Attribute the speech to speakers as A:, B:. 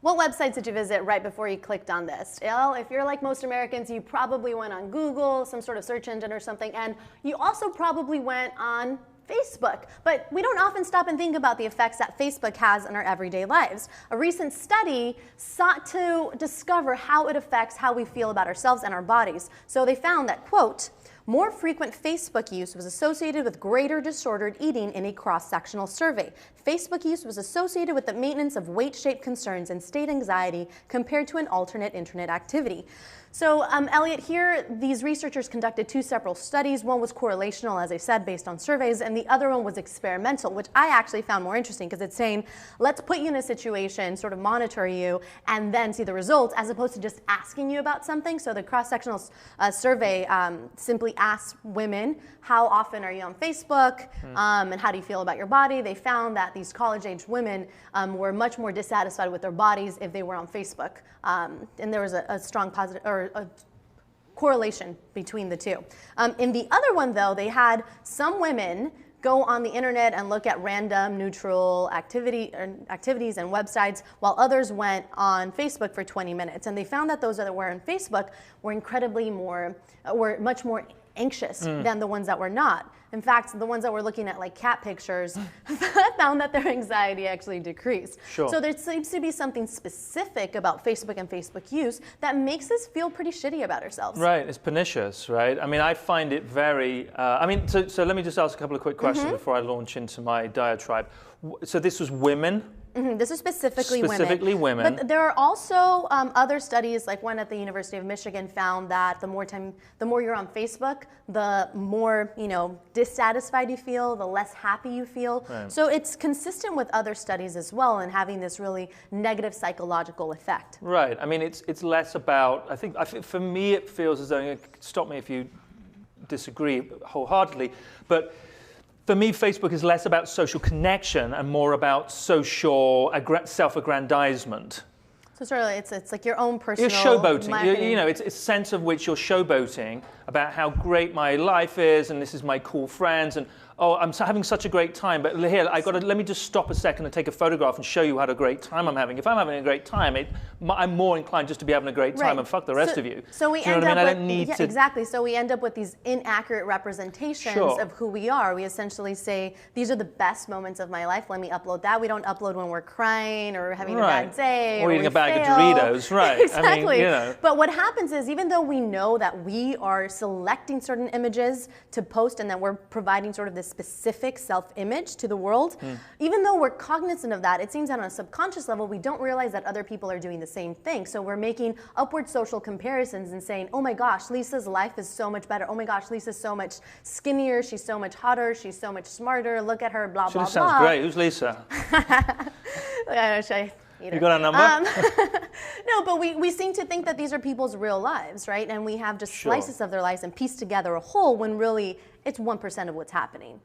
A: What websites did you visit right before you clicked on this? Well, if you're like most Americans, you probably went on Google, some sort of search engine or something, and you also probably went on Facebook. But we don't often stop and think about the effects that Facebook has on our everyday lives. A recent study sought to discover how it affects how we feel about ourselves and our bodies. So they found that, quote, more frequent Facebook use was associated with greater disordered eating in a cross-sectional survey. Facebook use was associated with the maintenance of weight-shaped concerns and state anxiety compared to an alternate internet activity. So, Elliot, here these researchers conducted two separate studies. One was correlational, as I said, based on surveys, and the other one was experimental, which I actually found more interesting because it's saying, let's put you in a situation, sort of monitor you, and then see the results, as opposed to just asking you about something. So the cross-sectional survey simply asks women, how often are you on Facebook, and how do you feel about your body? They found that these college-aged women were much more dissatisfied with their bodies if they were on Facebook, and there was a strong positive, or a correlation between the two. In the other one, though, they had some women go on the internet and look at random neutral activities and websites, while others went on Facebook for 20 minutes. And they found that those that were on Facebook were much more anxious than the ones that were not. In fact, the ones that were looking at like cat pictures found that their anxiety actually decreased.
B: Sure.
A: So there seems to be something specific about Facebook and Facebook use that makes us feel pretty shitty about ourselves.
B: Right, it's pernicious, right? I mean, I find it very, so let me just ask a couple of quick questions before I launch into my diatribe. So this was women?
A: This is specifically
B: women.
A: But there are also other studies, like one at the University of Michigan found that the more you're on Facebook, the more dissatisfied you feel, the less happy you feel.
B: Right.
A: So it's consistent with other studies as well in having this really negative psychological effect.
B: Right. I mean, it's less about. I think for me it feels as though. Stop me if you disagree wholeheartedly, but. For me, Facebook is less about social connection and more about social self-aggrandizement.
A: So sort of, it's like your own personal.
B: You're showboating. It's a sense of which you're showboating about how great my life is, and this is my cool friends, and oh, I'm having such a great time. But here, let me just stop a second and take a photograph and show you what a great time I'm having. If I'm having a great time, I'm more inclined just to be having a great time and fuck the rest of you.
A: So we end up with exactly. So we end up with these inaccurate representations of who we are. We essentially say these are the best moments of my life. Let me upload that. We don't upload when we're crying or having a bad day
B: or eating a bag of Doritos. Right.
A: Exactly. I mean, But what happens is, even though we know that we are selecting certain images to post and that we're providing sort of this specific self-image to the world, even though we're cognizant of that, it seems that on a subconscious level we don't realize that other people are doing the same thing. So we're making upward social comparisons and saying, oh my gosh, Lisa's life is so much better. Oh my gosh, Lisa's so much skinnier. She's so much hotter. She's so much smarter. Look at her, blah, blah, blah.
B: She sounds great. Who's Lisa? You got a number?
A: No, but we seem to think that these are people's real lives, right? And we have just slices of their lives and piece together a whole when really it's 1% of what's happening.